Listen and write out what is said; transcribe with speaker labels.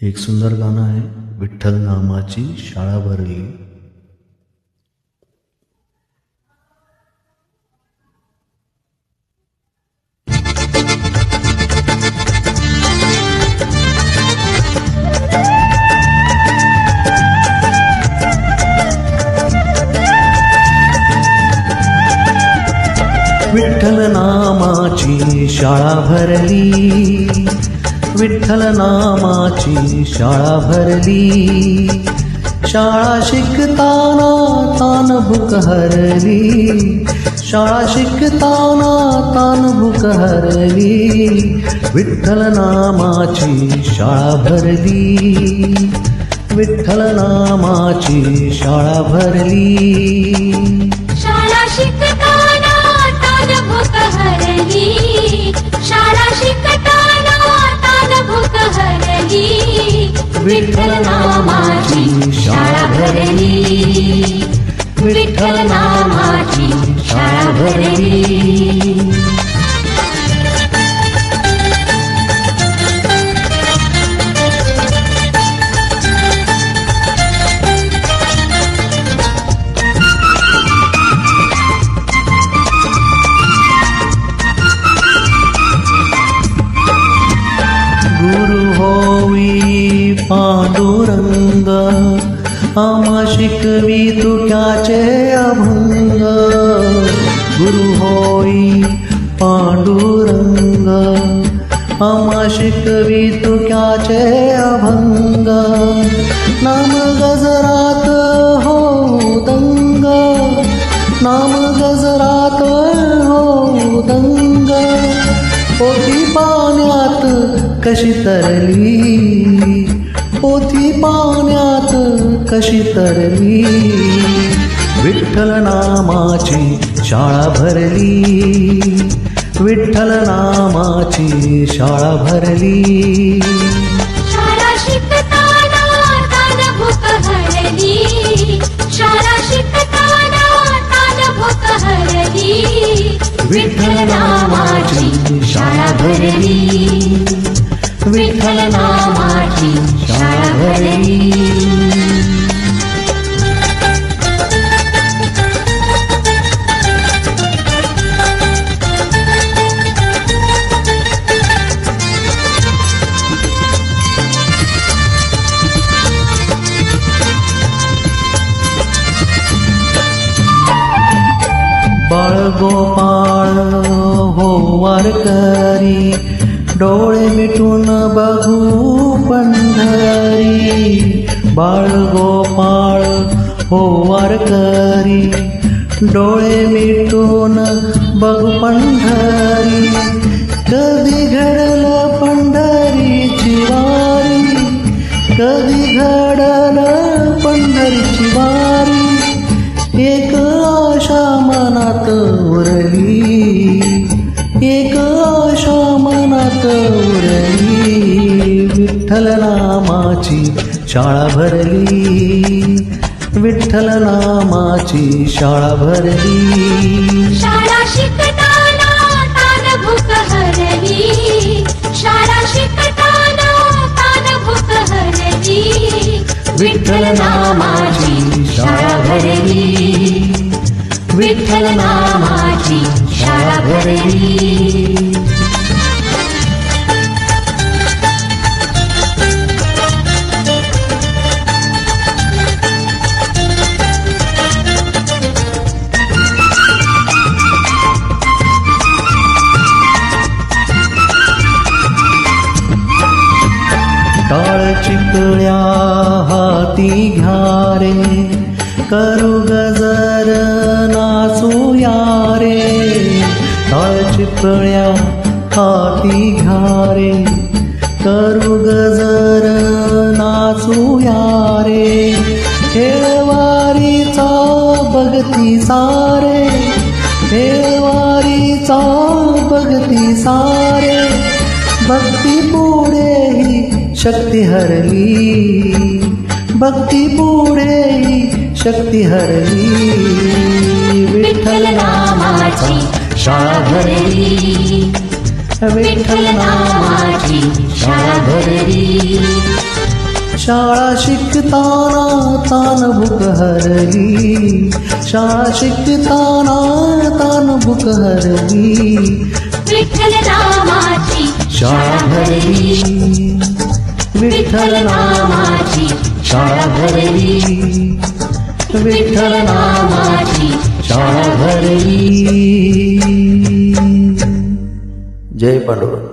Speaker 1: हे एक सुंदर गाणं आहे. विठ्ठल नामाची शाळा भरली. विठ्ठल नामाची शाळा भरली. विठ्ठल नामाची शाळा भरली. शाळा शिकताना तान भूक हरली. शाळा शिकताना तान भूक हरली. विठ्ठल नामाची शाळा भरली. विठ्ठल नामाची शाळा भरली.
Speaker 2: शाळा शिकताना तान भूक हरली. शाळा शिकताना तान भूक हरली. विठ्ठल नामाची शाळा भरली. विठ्ठल नामाची शाळा भरली.
Speaker 1: गुरु होई पांडुरंग आम्हा शिकवी तुक्याचे अभंग. गुरु होई पांडुरंग आम्हा शिकवी तुक्याचे अभंग. नाम गजरात हो दंग. नाम गजरात हो दंग. पोथी पाण्यात कशी तरली. पोथी पाण्यात कशी तरली. विठ्ठल नामाची शाळा भरली. विठ्ठल नामाची शाळा भरली.
Speaker 2: शाळा शिकताना तान भूक हरली. शाळा शिकताना तान भूक हरली.
Speaker 1: विठ्ठल नामाची शाळा भरली.
Speaker 2: विठ्ठल नामाची शाळा भरली.
Speaker 1: बाळगोपाळ हो वारकरी डोळे मिटून बघू पंढरी. बाळगोपाळ हो वारकरी डोळे मिटून बघू पंढरी. कधी घडल पंढरीची वारी. कधी घडल पंढरीची वारी. एक आशा मनात उरली. एक आशा मनात उरली. विठ्ठल नामाची शाळा भरली. विठ्ठल नामाची शाळा भरली.
Speaker 2: शाळा शिकताना तान भूक हरली. शाळा शिकताना तान भूक हरली.
Speaker 1: विठ्ठल नामाची शाळा भरली.
Speaker 2: विठ्ठल नामाची शाळा भरली.
Speaker 1: टाळ चितळ्या हाती घ्या रे. करू गजर नाचूया रे. टाळ चितळ्या हाती घ्या रे. करू गजर नाचूया रे. खेळवारीचा बघती सारे. खेळवारीचा बघती सारे. भक्ती पुढे ही शक्ती हरली. भक्ती पुढे ही शक्ती हरली. विठ्ठल नामाची शाळा भरली. विठ्ठल नामाची शाळा भरली. शाळा शिकताना तान भूक हरली, शाळा शिकताना तान भूक हरली,
Speaker 2: विठ्ठल नामाची
Speaker 1: शाळा भरली, विठ्ठल नामाची शाळा भरली, विठ्ठल नामाची शाळा भरली. जय पांडुरंग.